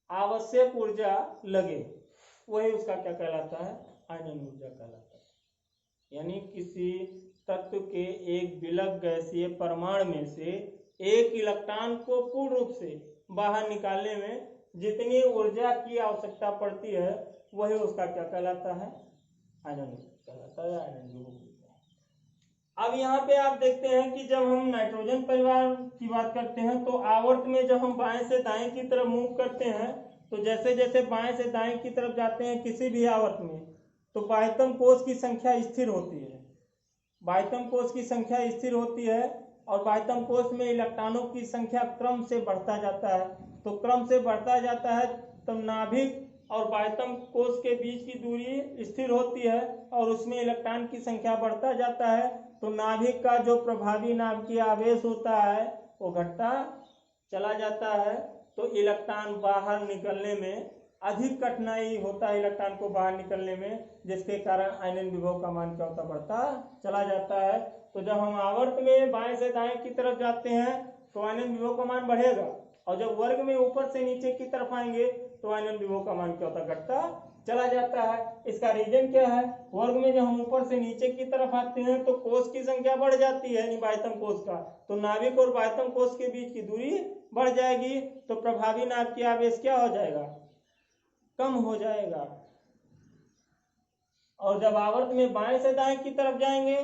आवश्यक ऊर्जा लगे वही उसका क्या कहलाता है, आयनन ऊर्जा कहलाता है। यानी किसी तत्व के एक विलग गैसीय परमाणु में से एक इलेक्ट्रॉन को पूर्ण रूप से बाहर निकालने में जितनी ऊर्जा की आवश्यकता पड़ती है वही उसका क्या कहलाता है, आयनन ऊर्जा कहलाता है, आयनन विभव। अब यहाँ पे आप देखते हैं कि जब हम नाइट्रोजन परिवार की बात करते हैं तो आवर्त में जब हम बाएं से दाएं की तरफ मूव करते हैं, तो जैसे जैसे बाएं से दाएं की तरफ जाते हैं किसी भी आवर्त में, तो बाह्यतम कोश की संख्या स्थिर होती है, बाह्यतम कोश की संख्या स्थिर होती है, और बाह्यतम कोश में इलेक्ट्रॉनों की संख्या क्रम से बढ़ता जाता है। तो क्रम से बढ़ता जाता है तब नाभिक और बाह्यतम कोश के बीच की दूरी स्थिर होती है और उसमें इलेक्ट्रॉन की संख्या बढ़ता जाता है। तो नाभिक का जो प्रभावी नाभिकीय आवेश होता है वो घटता चला जाता है। तो इलेक्ट्रॉन बाहर निकलने में अधिक कठिनाई होता है, इलेक्ट्रॉन को बाहर निकलने में, जिसके कारण आयनन विभव का मान क्या होता, बढ़ता चला जाता है। तो जब हम आवर्त में बाएं से दाएं की तरफ जाते हैं तो आयनन विभव का मान बढ़ेगा, और जब वर्ग में ऊपर से नीचे की तरफ आएंगे तो आयनन विभव का मान क्या होता, घटता चला जाता है। इसका रीजन क्या है, वर्ग में जब हम ऊपर से नीचे की तरफ आते हैं तो कोष की संख्या बढ़ जाती है, यानी बाह्यतम कोष का, तो नाभिक और बाह्यतम कोष के बीच की दूरी बढ़ जाएगी, तो प्रभावी नाभिकीय आवेश क्या हो जाएगा, कम हो जाएगा। और जब आवर्त में बाएं से दाएं की तरफ जाएंगे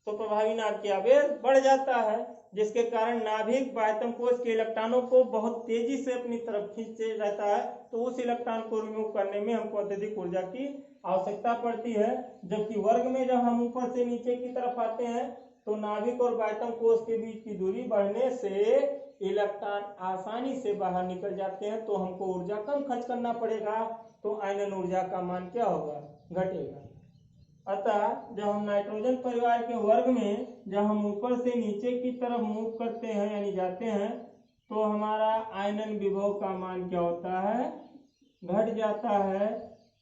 तो प्रभावी नाभिकीय आवेश बढ़ जाता है, जिसके कारण नाभिक बाह्यतम कोश के इलेक्ट्रॉनों को बहुत तेजी से अपनी तरफ खींचते रहता है। तो उस इलेक्ट्रॉन को रिमूव करने में हमको अत्यधिक ऊर्जा की आवश्यकता पड़ती है। जबकि वर्ग में जब हम ऊपर से नीचे की तरफ आते हैं तो नाभिक और बाह्यतम कोश के बीच की दूरी बढ़ने से इलेक्ट्रॉन आसानी से बाहर निकल जाते हैं, तो हमको ऊर्जा कम खर्च करना पड़ेगा, तो आयनन ऊर्जा का मान क्या होगा, घटेगा। अतः जब हम नाइट्रोजन परिवार के वर्ग में जब हम ऊपर से नीचे की तरफ मूव करते हैं यानी जाते हैं, तो हमारा आयनन विभव का मान क्या होता है, घट जाता है।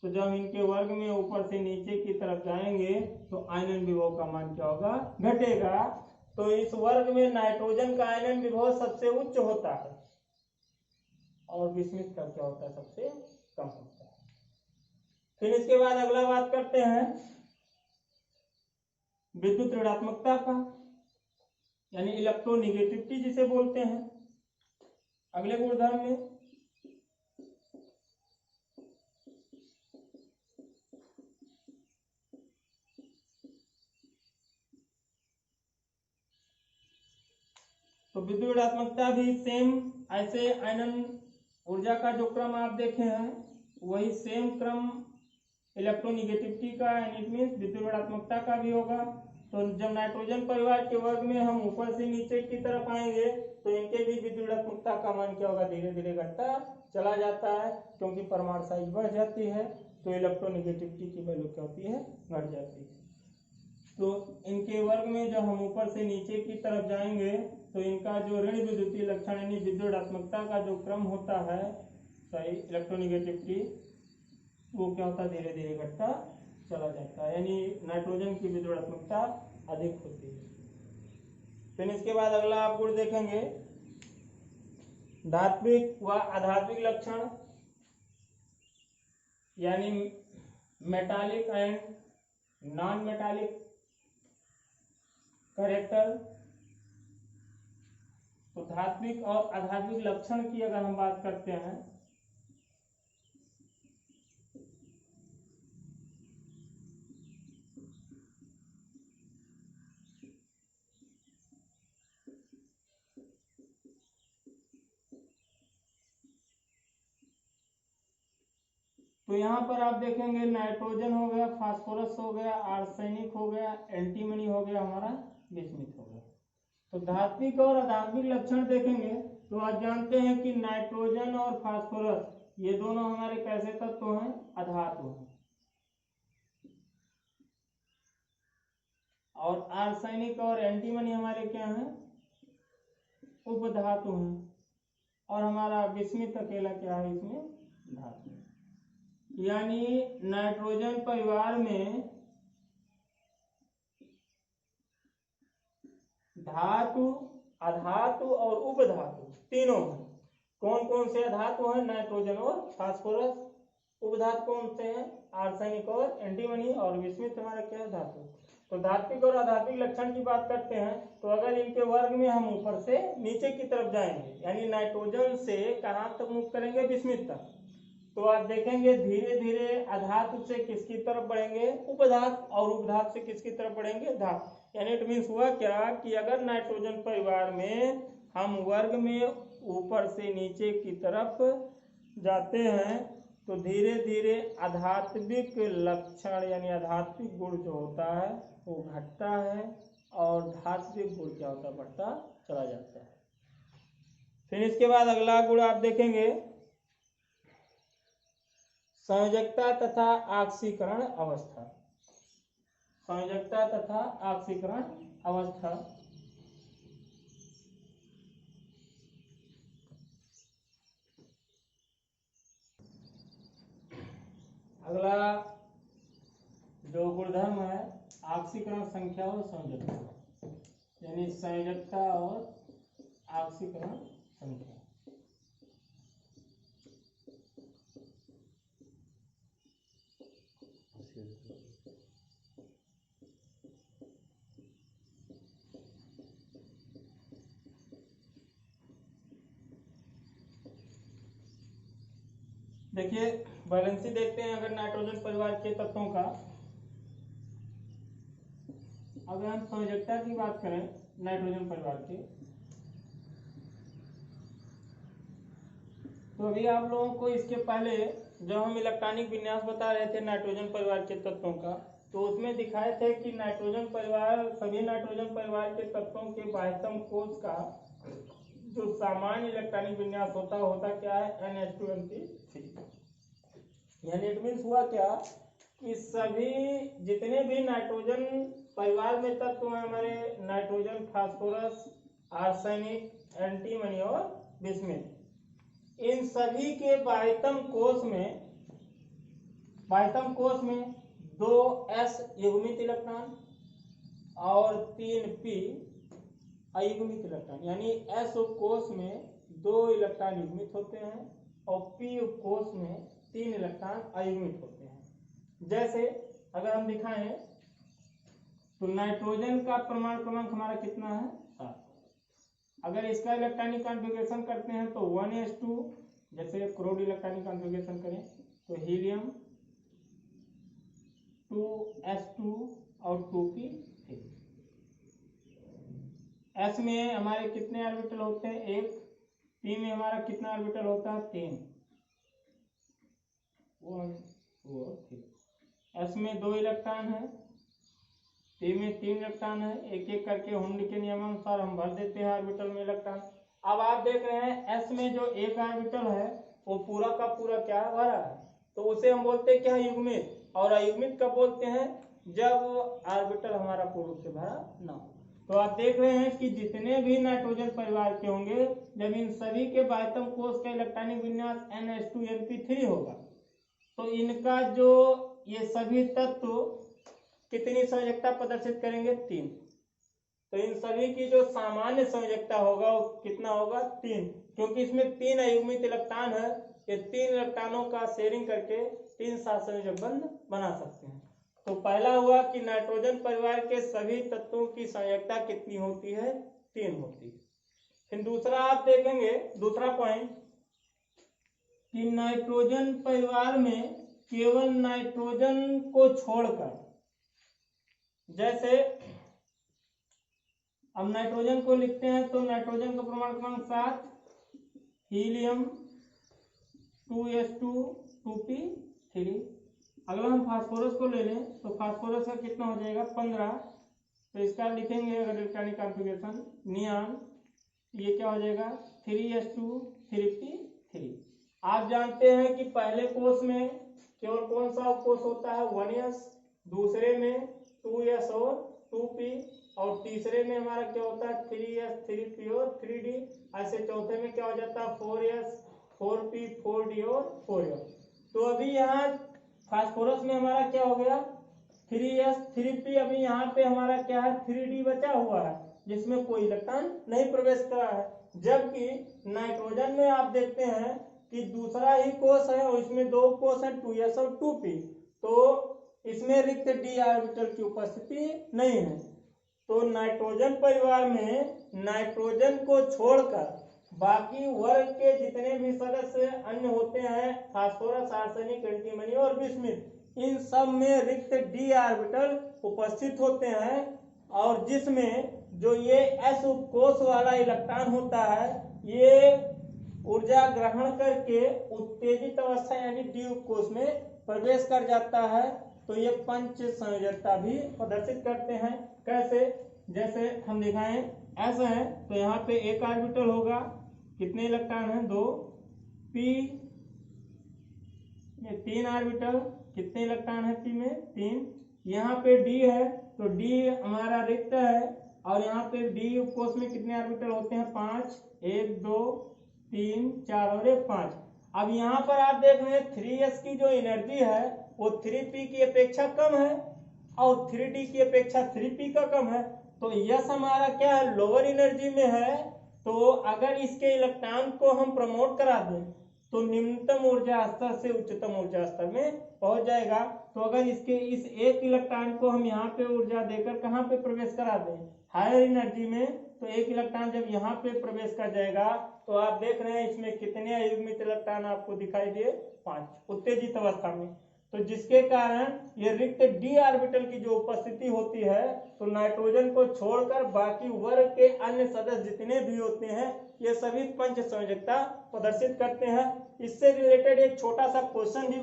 तो जब इनके वर्ग में ऊपर से नीचे की तरफ जाएंगे तो आयनन विभव का मान क्या होगा, घटेगा। तो इस वर्ग में नाइट्रोजन का आयनन विभव सबसे उच्च होता है और बिस्मिथ का क्या होता है, सबसे कम होता है। फिर इसके बाद अगला बात करते हैं विद्युत ऋणात्मकता का, यानी इलेक्ट्रोनिगेटिविटी जिसे बोलते हैं। अगले गुणधर्म में तो विद्युत ऋणात्मकता भी सेम ऐसे आयनन ऊर्जा का जो क्रम आप देखे हैं वही सेम क्रम इलेक्ट्रोनिगेटिविटी का यानी मीन्स विद्युत ऋणात्मकता का भी होगा। तो जब नाइट्रोजन परिवार के वर्ग में हम ऊपर से नीचे की तरफ आएंगे तो इनके भी विद्युत ऋणात्मकता का मान क्या होगा, धीरे धीरे घटता चला जाता है, क्योंकि परमाणु साइज बढ़ जाती है तो इलेक्ट्रोनिगेटिविटी की वैल्यू क्या होती है, घट जाती है। तो इनके वर्ग में जब हम ऊपर से नीचे की तरफ जाएंगे तो इनका जो ऋण विद्युतीय लक्षण यानी विद्युत ऋणात्मकता का जो क्रम होता है, सही इलेक्ट्रोनिगेटिविटी, वो क्या होता है, धीरे धीरे घटता चला जाता है, यानी नाइट्रोजन की विद्युत ऋणात्मकता अधिक होती है। फिर इसके बाद अगला आप गुण देखेंगे धात्विक व अधात्विक लक्षण यानी metallic and non metallic character. तो धात्विक और अधात्विक लक्षण की अगर हम बात करते हैं तो यहाँ पर आप देखेंगे नाइट्रोजन हो गया, फास्फोरस हो गया, आर्सेनिक हो गया, एंटीमनी हो गया, हमारा बिस्मिथ हो गया। तो धात्विक और अधात्विक लक्षण देखेंगे तो आप जानते हैं कि नाइट्रोजन और फास्फोरस ये दोनों हमारे कैसे तत्व हैं, अधातु हैं। और आर्सेनिक और एंटीमनी हमारे क्या हैं, उपधातु हैं। और हमारा बिस्मिथ अकेला क्या है, इसमें धातु है। यानी नाइट्रोजन परिवार में धातु, अधातु और उपधातु तीनों हैं। कौन कौन से अधातु हैं, नाइट्रोजन और फास्फोरस। उपधातु कौन से हैं, आर्सेनिक और एंटीमनी। और विस्मित हमारा क्या है, धातु। तो धात्विक और अधात्विक लक्षण की बात करते हैं तो अगर इनके वर्ग में हम ऊपर से नीचे की तरफ जाएंगे यानी नाइट्रोजन से कहां तक मूव करेंगे, विस्मित तक, तो आप देखेंगे धीरे धीरे अधातु से किसकी तरफ बढ़ेंगे, उपधात, और उपधात से किसकी तरफ बढ़ेंगे, धात। यानी इट मीन्स हुआ क्या कि अगर नाइट्रोजन परिवार में हम वर्ग में ऊपर से नीचे की तरफ जाते हैं तो धीरे धीरे अधात्विक लक्षण यानी अधात्विक गुण जो होता है वो घटता है और धात्विक गुण क्या होता है, बढ़ता चला जाता है। फिर इसके बाद अगला गुण आप देखेंगे संयोजकता तथा ऑक्सीकरण अवस्था। संयोजकता तथा ऑक्सीकरण अवस्था। अगला जो गुणधर्म है ऑक्सीकरण संख्या और संयोजकता, यानी संयोजकता और ऑक्सीकरण संख्या। देखिए वैलेंसी देखते हैं अगर नाइट्रोजन परिवार के तत्वों का। अगर हम संयोजकता की बात करें नाइट्रोजन परिवार के तो अभी आप लोगों को इसके पहले जब हम इलेक्ट्रॉनिक विन्यास बता रहे थे नाइट्रोजन परिवार के तत्वों का तो उसमें दिखाए थे कि नाइट्रोजन परिवार, सभी नाइट्रोजन परिवार के तत्वों के बाह्यतम कोश का जो सामान्य इलेक्ट्रॉनिक विन्यास होता क्या है, NH2NP3। यानी इट मीन्स हुआ क्या कि सभी जितने भी नाइट्रोजन परिवार में तत्व हैं हमारे, नाइट्रोजन, फास्फोरस, आर्सेनिक, एंटीमनी और बिस्मिथ, इन सभी के बाह्यतम कोश में 2s युग्मित इलेक्ट्रॉन और 3p अयुग्मित इलेक्ट्रॉन, यानी s उपकोश में 2 इलेक्ट्रॉन युग्मित होते हैं और p उपकोश में 3 इलेक्ट्रॉन अयुग्मित होते हैं। जैसे अगर हम दिखाएं तो नाइट्रोजन का परमाणु क्रमांक हमारा कितना है, 7। अगर इसका इलेक्ट्रॉनिक कॉन्फ़िगरेशन करते हैं तो 1s2, जैसे क्रोड इलेक्ट्रॉनिक कॉन्फ़िगरेशन करें तो हीलियम 2s2 और 2p3। s में हमारे कितने ऑर्बिटल होते हैं, 1। p में हमारा कितना ऑर्बिटल होता है, 3। 1 2 और 3। s में 2 इलेक्ट्रॉन है, p में 3 इलेक्ट्रॉन है। एक एक करके हुंड के नियमानुसार हम भर देते हैं ऑर्बिटल में इलेक्ट्रॉन। अब आप देख रहे हैं s में जो एक ऑर्बिटल है वो पूरा का पूरा क्या भरा है, तो उसे हम बोलते हैं क्या, युग्मित। और अयुग्मित कब बोलते हैं, जब ऑर्बिटल हमारा पूर्ण रूप से भरा ना हो। तो आप देख रहे हैं कि जितने भी नाइट्रोजन परिवार के होंगे जब इन सभी के बाह्यतम कोश का इलेक्ट्रॉनिक विन्यास NH2NP3 होगा तो इनका जो ये सभी तत्व कितनी संयोजकता प्रदर्शित करेंगे, 3। तो इन सभी की जो सामान्य संयोजकता होगा वो कितना होगा, 3। क्योंकि इसमें 3 अयुग्मित इलेक्ट्रॉन है, ये 3 इलेक्ट्रॉनों का शेयरिंग करके 3 साथ संयोजक बंध बना सकते हैं। तो पहला हुआ कि नाइट्रोजन परिवार के सभी तत्वों की संयोजकता कितनी होती है, 3 होती है। फिर दूसरा आप देखेंगे, दूसरा पॉइंट कि नाइट्रोजन परिवार में केवल नाइट्रोजन को छोड़कर, जैसे अब नाइट्रोजन को लिखते हैं तो नाइट्रोजन का परमाणु क्रमांक 7, हीलियम 2s2 2p3। अगर हम फास्फोरस को ले लें तो फास्फोरस का कितना हो जाएगा 15, तो इसका लिखेंगे अगर इलेक्ट्रॉनिक कॉन्फ़िगरेशन, नियॉन ये क्या हो जाएगा 3s2 3p3। आप जानते हैं कि पहले कोष में केवल कौन सा कोष होता है 1s, दूसरे में 2s और 2p, और तीसरे में हमारा क्या होता है 3s 3p और 3d, ऐसे चौथे में क्या हो जाता है 4s 4p 4d और 4s। तो अभी यहाँ फास्फोरस में हमारा क्या हो गया 3s 3p, अभी यहाँ पे हमारा क्या है 3d बचा हुआ है जिसमें कोई इलेक्ट्रॉन नहीं प्रवेश करा है। जबकि नाइट्रोजन में आप देखते हैं कि दूसरा ही कोष है और इसमें 2 कोष है 2s और 2p, तो इसमें रिक्त d ऑर्बिटल की उपस्थिति नहीं है। तो नाइट्रोजन परिवार में नाइट्रोजन को छोड़कर बाकी वर्ग के जितने भी सदस्य अन्य होते हैं, फास्फोरस, आर्सेनिक, एंटीमनी और बिस्मिथ, इन सब में रिक्त d ऑर्बिटल उपस्थित होते हैं, और जिसमें जो ये s उपकोष वाला इलेक्ट्रॉन होता है ये ऊर्जा ग्रहण करके उत्तेजित अवस्था यानी डी उपकोष में प्रवेश कर जाता है। तो ये पंच संयोजकता भी प्रदर्शित करते हैं। कैसे, जैसे हम दिखाएं, ऐसा है तो यहाँ पे एक ऑर्बिटल होगा, कितने इलेक्ट्रॉन हैं 2, p में 3 ऑर्बिटल, कितने इलेक्ट्रॉन है p में 3, यहाँ पे d है तो d हमारा रिक्त है, और यहाँ पे d उपकोष में कितने ऑर्बिटल होते हैं 5, 1 2 3 4 और 1 5। अब यहाँ पर आप देख रहे हैं 3s की जो एनर्जी है वो 3p की अपेक्षा कम है और 3d की अपेक्षा 3p का कम है। तो यस हमारा क्या है लोअर एनर्जी में है, तो अगर इसके इलेक्ट्रॉन को हम प्रमोट करा दें तो निम्नतम ऊर्जा स्तर से उच्चतम ऊर्जा स्तर में पहुंच जाएगा। तो अगर इसके इस एक इलेक्ट्रॉन को हम यहाँ पे ऊर्जा देकर कहाँ पे प्रवेश करा दें हायर एनर्जी में, तो एक इलेक्ट्रॉन जब यहाँ पे प्रवेश कर जाएगा तो आप देख रहे हैं इसमें कितने अयुग्मित इलेक्ट्रॉन आपको दिखाई दिए 5 उत्तेजित अवस्था में। तो जिसके कारण ये रिक्त डी ऑर्बिटल की जो उपस्थिति होती है, तो नाइट्रोजन को छोड़कर बाकी वर्ग के अन्य सदस्य जितने भी होते हैं ये सभी पंच संयोजकता प्रदर्शित करते हैं। इससे रिलेटेड एक छोटा सा क्वेश्चन भी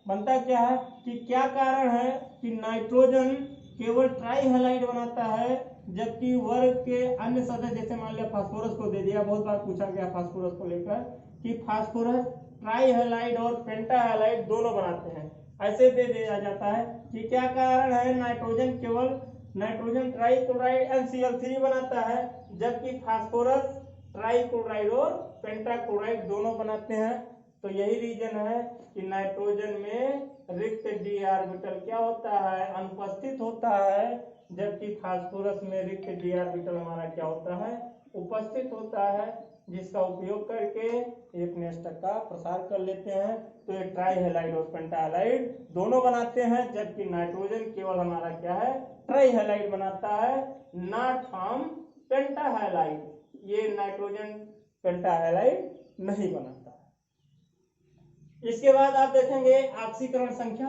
बनता क्या है कि क्या कारण है कि नाइट्रोजन केवल ट्राई हैलाइड बनाता है जबकि वर्ग के अन्य सदस्य, जैसे मान लिया फास्फोरस को दे दिया, बहुत बार पूछा गया फास्फोरस को लेकर कि फास्फोरस ट्राई हैलाइड और पेंटा हैलाइड दोनों बनाते हैं, ऐसे दे दिया जाता है कि क्या कारण है नाइट्रोजन ट्राई क्लोराइड NCl3 बनाता है जबकि फास्फोरस ट्राई क्लोराइड और पेंटा क्लोराइड दोनों बनाते हैं। तो यही रीजन है कि नाइट्रोजन में रिक्त डी ऑर्बिटल क्या होता है अनुपस्थित होता है, जबकि फास्फोरस में रिक्त डी ऑर्बिटल हमारा क्या होता है उपस्थित होता है, जिसका उपयोग करके एक नेस्टर का प्रसार कर लेते हैं। तो ये ट्राई हैलाइड और पेंटा हैलाइड दोनों बनाते हैं, जबकि नाइट्रोजन केवल हमारा क्या है ट्राई हैलाइड बनाता है, नॉट फ्रॉम पेंटा हैलाइड। ये नाइट्रोजन पेंटा हैलाइड नहीं बनाता है। इसके बाद आप देखेंगे ऑक्सीकरण संख्या।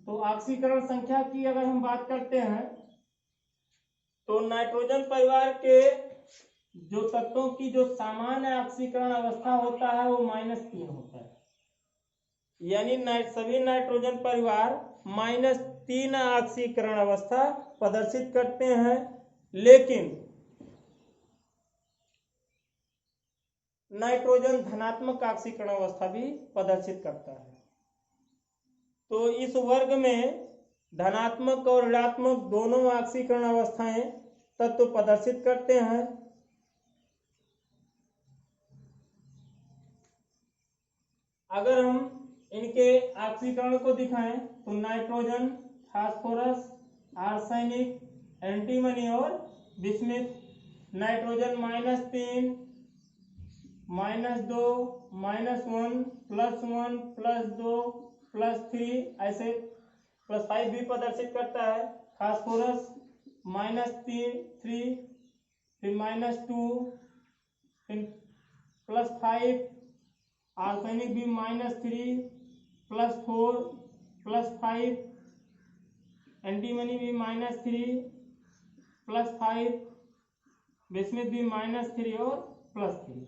तो ऑक्सीकरण संख्या की अगर हम बात करते हैं तो नाइट्रोजन परिवार के जो तत्वों की जो सामान्य ऑक्सीकरण अवस्था होता है वो -3 होता है, यानी सभी नाइट्रोजन परिवार -3 ऑक्सीकरण अवस्था प्रदर्शित करते हैं। लेकिन नाइट्रोजन धनात्मक ऑक्सीकरण अवस्था भी प्रदर्शित करता है। तो इस वर्ग में धनात्मक और ऋणात्मक दोनों ऑक्सीकरण अवस्थाएं तत्व प्रदर्शित करते हैं। अगर हम इनके ऑक्सीकरण को दिखाएं तो नाइट्रोजन, फास्फोरस, आर्सेनिक, एंटीमनी और बिस्मिथ नाइट्रोजन -3 -2 -1 +1 +2 +3 ऐसे +5 भी प्रदर्शित करता है। फास्फोरस -3 फिर -2 फिर +5, आर्सेनिक भी -3 +4 +5, एंटीमनी भी -3 +5, बिस्मिथ भी -3 और +3।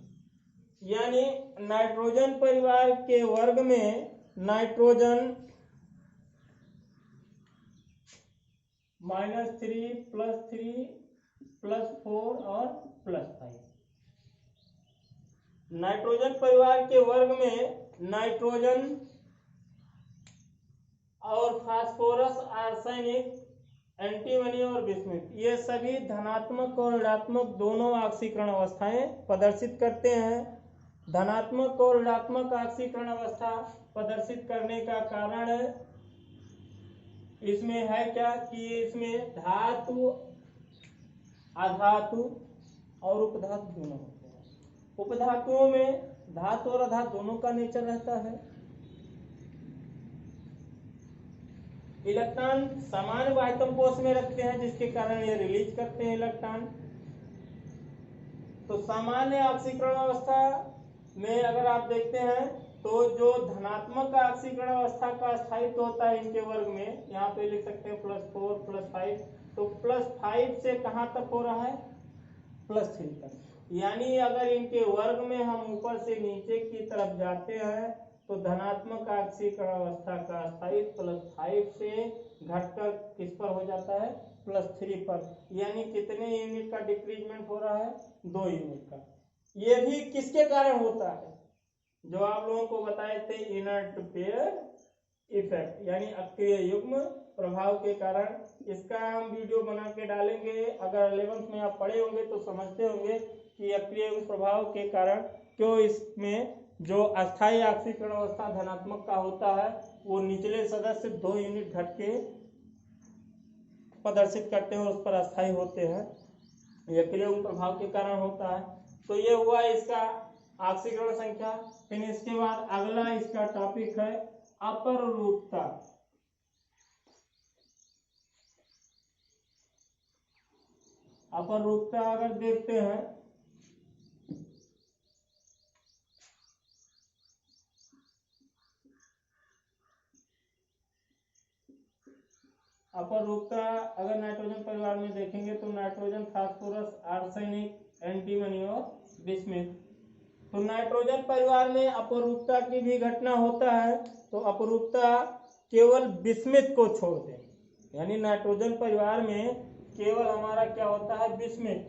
यानी नाइट्रोजन परिवार के वर्ग में नाइट्रोजन -3 +3 +4 और +5। नाइट्रोजन परिवार के वर्ग में नाइट्रोजन और फास्फोरस, आर्सेनिक, एंटीमनी और बिस्मुथ ये सभी धनात्मक और ऋणात्मक दोनों ऑक्सीकरण अवस्थाएं प्रदर्शित करते हैं। धनात्मक और ऋणात्मक ऑक्सीकरण अवस्था प्रदर्शित करने का कारण इसमें है क्या कि इसमें धातु, अधातु और उपधातु दोनों होते हैं। उपधातुओं में धातु और अधातु दोनों का नेचर रहता है। इलेक्ट्रॉन सामान्य वायतम कोश में रखते हैं जिसके कारण ये रिलीज करते हैं इलेक्ट्रॉन। तो सामान्य ऑक्सीकरण अवस्था में अगर आप देखते हैं तो जो धनात्मक ऑक्सीकरण अवस्था का स्थायित्व होता है इनके वर्ग में, यहाँ पे लिख सकते हैं +4 +5, तो +5 से कहाँ तक हो रहा है +3 तक। यानी अगर इनके वर्ग में हम ऊपर से नीचे की तरफ जाते हैं तो धनात्मक ऑक्सीकरण अवस्था का स्थायित्व +5 से घटकर किस पर हो जाता है +3 पर। यानी कितने यूनिट का डिक्रीजमेंट हो रहा है 2 यूनिट का। ये भी किसके कारण होता है जो आप लोगों को बताए थे इनर्ट पेयर इफेक्ट, यानी अक्रिय युग्म प्रभाव के कारण। इसका हम वीडियो बना के डालेंगे। अगर 11th में आप पढ़े होंगे तो समझते होंगे कि अक्रिय युग्म प्रभाव के कारण क्यों इसमें जो अस्थायी ऑक्सीकरण अवस्था धनात्मक का होता है वो निचले सदस्य 2 यूनिट घट के प्रदर्शित करते हैं और उस पर अस्थायी होते हैं। यह अक्रिय युग्म प्रभाव के कारण होता है। तो ये हुआ इसका ऑक्सीकरण संख्या। फिर इसके बाद अगला इसका टॉपिक है अपरूपता। अपरूपता अगर देखते हैं अपरूपता अगर नाइट्रोजन परिवार में देखेंगे तो नाइट्रोजन, फास्फोरस, आर्सेनिक, एंटीमनी और बिस्मुथ। तो नाइट्रोजन परिवार में अपरूपता की भी घटना होता है। तो अपरूपता केवल बिस्मुथ को छोड़ दें, यानी नाइट्रोजन परिवार में केवल हमारा क्या होता है बिस्मुथ।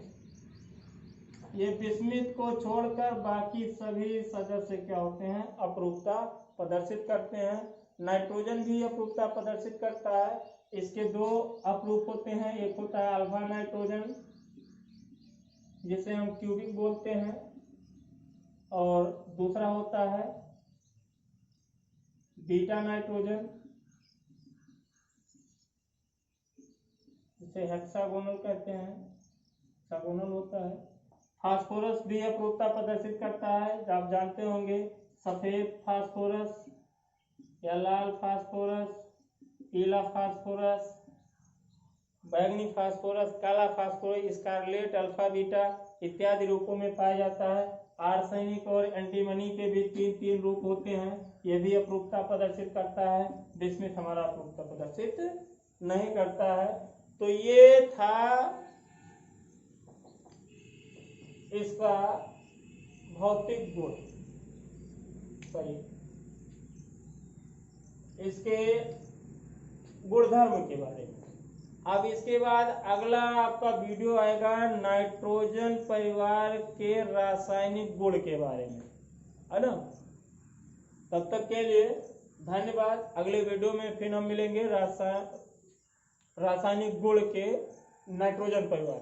ये बिस्मुथ को छोड़कर बाकी सभी सदस्य क्या होते हैं अपरूपता प्रदर्शित करते हैं। नाइट्रोजन भी अपरूपता प्रदर्शित करता है। इसके 2 अपरूप होते हैं, एक होता है अल्फा नाइट्रोजन जिसे हम क्यूबिक बोलते हैं और दूसरा होता है बीटा नाइट्रोजन जिसे हेक्सागोनल कहते हैं, हेक्सागोनल होता है। फास्फोरस भी अपरूपता प्रदर्शित करता है। आप जानते होंगे सफेद फास्फोरस या लाल फास्फोरस, पीला फास्फोरस, बैंगनी फास्फोरस, काला फास्फोरस, स्कारलेट, अल्फा बीटा इत्यादि रूपों में पाया जाता है। आर्सेनिक और एंटीमनी के भी 3 रूप होते हैं। यह भी अपरूपता प्रदर्शित करता है। बिस्मुथ हमारा अपरूपता प्रदर्शित नहीं करता है। तो ये था इसका भौतिक गुण, सॉरी इसके गुणधर्म के बारे में। अब इसके बाद अगला आपका वीडियो आएगा नाइट्रोजन परिवार के रासायनिक गुण के बारे में, है ना। तब तक के लिए धन्यवाद। अगले वीडियो में फिर हम मिलेंगे रासायनिक गुण के नाइट्रोजन परिवार।